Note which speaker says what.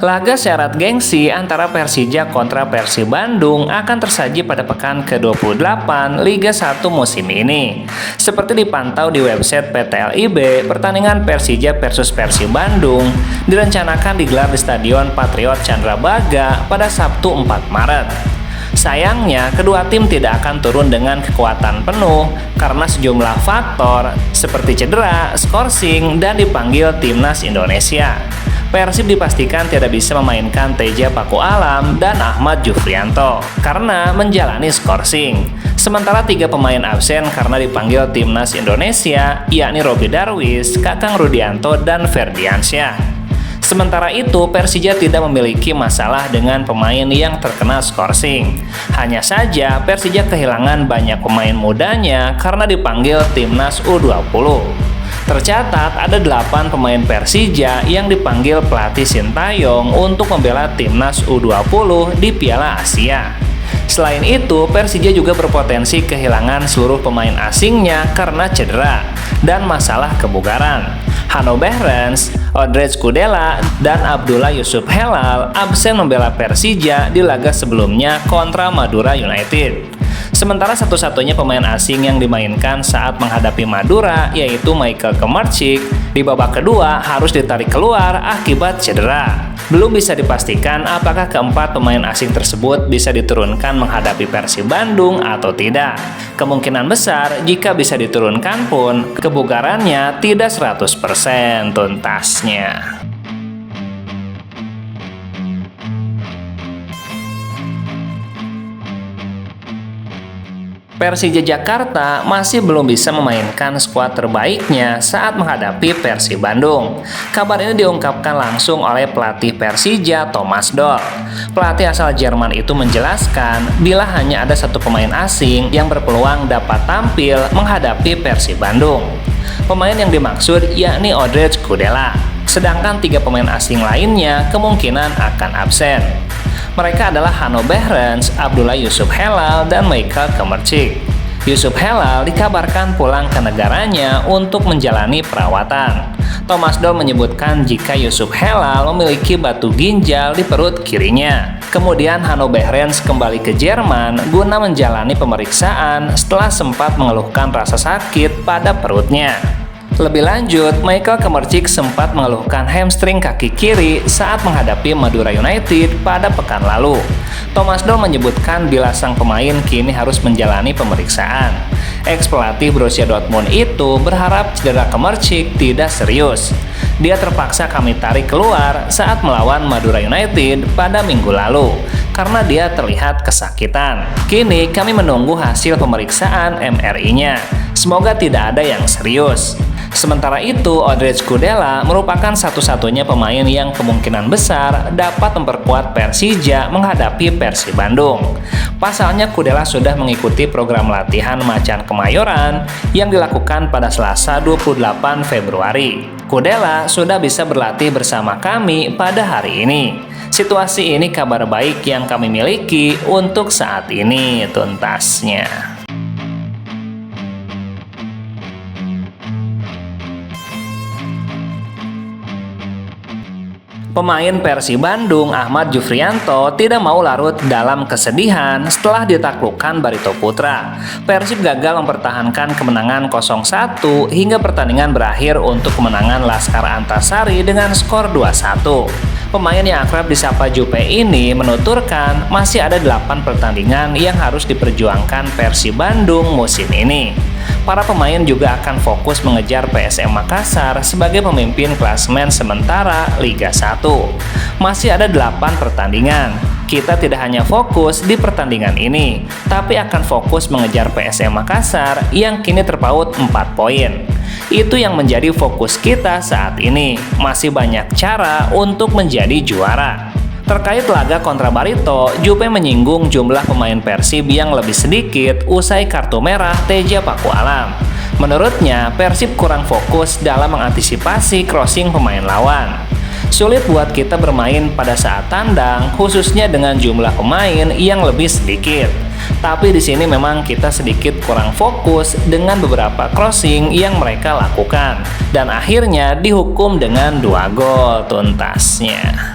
Speaker 1: Laga syarat gengsi antara Persija kontra Persib Bandung akan tersaji pada pekan ke-28 Liga 1 musim ini. Seperti dipantau di website PT LIB, pertandingan Persija versus Persib Bandung direncanakan digelar di Stadion Patriot Candrabaga pada Sabtu 4 Maret. Sayangnya, kedua tim tidak akan turun dengan kekuatan penuh karena sejumlah faktor seperti cedera, skorsing, dan dipanggil Timnas Indonesia. Persib dipastikan tidak bisa memainkan Teja Paku Alam dan Ahmad Jufrianto karena menjalani skorsing. Sementara 3 pemain absen karena dipanggil Timnas Indonesia, yakni Roby Darwis, Kakang Rudianto, dan Ferdiansyah. Sementara itu, Persija tidak memiliki masalah dengan pemain yang terkena skorsing. Hanya saja, Persija kehilangan banyak pemain mudanya karena dipanggil Timnas U20. Tercatat ada 8 pemain Persija yang dipanggil pelatih Sintayong untuk membela Timnas U20 di Piala Asia. Selain itu, Persija juga berpotensi kehilangan seluruh pemain asingnya karena cedera dan masalah kebugaran. Hanno Behrens, Ondrej Kudela, dan Abdullah Yusuf Helal absen membela Persija di laga sebelumnya kontra Madura United. Sementara satu-satunya pemain asing yang dimainkan saat menghadapi Madura, yaitu Michael Kemarcik, di babak kedua harus ditarik keluar akibat cedera. Belum bisa dipastikan apakah keempat pemain asing tersebut bisa diturunkan menghadapi Persib Bandung atau tidak. Kemungkinan besar jika bisa diturunkan pun, kebugarannya tidak 100% tuntasnya. Persija Jakarta masih belum bisa memainkan skuad terbaiknya saat menghadapi Persib Bandung. Kabar ini diungkapkan langsung oleh pelatih Persija, Thomas Doll. Pelatih asal Jerman itu menjelaskan bila hanya ada 1 pemain asing yang berpeluang dapat tampil menghadapi Persib Bandung. Pemain yang dimaksud yakni Ondrej Kudela, sedangkan 3 pemain asing lainnya kemungkinan akan absen. Mereka adalah Hanno Behrens, Abdullah Yusuf Helal, dan Michael Kemarcik. Yusuf Helal dikabarkan pulang ke negaranya untuk menjalani perawatan. Thomas Doll menyebutkan jika Yusuf Helal memiliki batu ginjal di perut kirinya. Kemudian Hanno Behrens kembali ke Jerman guna menjalani pemeriksaan setelah sempat mengeluhkan rasa sakit pada perutnya. Lebih lanjut, Michael Kemarcik sempat mengeluhkan hamstring kaki kiri saat menghadapi Madura United pada pekan lalu. Thomas Doll menyebutkan bila sang pemain kini harus menjalani pemeriksaan. Ex-pelatih Borussia Dortmund itu berharap cedera Kemarcik tidak serius. Dia terpaksa kami tarik keluar saat melawan Madura United pada minggu lalu karena dia terlihat kesakitan. Kini kami menunggu hasil pemeriksaan MRI-nya. Semoga tidak ada yang serius. Sementara itu, Ondrej Kudela merupakan satu-satunya pemain yang kemungkinan besar dapat memperkuat Persija menghadapi Persib Bandung. Pasalnya, Kudela sudah mengikuti program latihan Macan Kemayoran yang dilakukan pada Selasa 28 Februari. Kudela sudah bisa berlatih bersama kami pada hari ini. Situasi ini kabar baik yang kami miliki untuk saat ini tuntasnya. Pemain Persib Bandung Ahmad Jufrianto tidak mau larut dalam kesedihan setelah ditaklukkan Barito Putra. Persib gagal mempertahankan kemenangan 0-1 hingga pertandingan berakhir untuk kemenangan Laskar Antasari dengan skor 2-1. Pemain yang akrab disapa Jupe ini menuturkan masih ada 8 pertandingan yang harus diperjuangkan Persib Bandung musim ini. Para pemain juga akan fokus mengejar PSM Makassar sebagai pemimpin klasemen sementara Liga 1. Masih ada 8 pertandingan. Kita tidak hanya fokus di pertandingan ini, tapi akan fokus mengejar PSM Makassar yang kini terpaut 4 poin. Itu yang menjadi fokus kita saat ini. Masih banyak cara untuk menjadi juara. Terkait laga kontra Barito, Jupe menyinggung jumlah pemain Persib yang lebih sedikit usai kartu merah Teja Paku Alam. Menurutnya, Persib kurang fokus dalam mengantisipasi crossing pemain lawan. Sulit buat kita bermain pada saat tandang, khususnya dengan jumlah pemain yang lebih sedikit. Tapi di sini memang kita sedikit kurang fokus dengan beberapa crossing yang mereka lakukan. Dan akhirnya dihukum dengan 2 gol tuntasnya.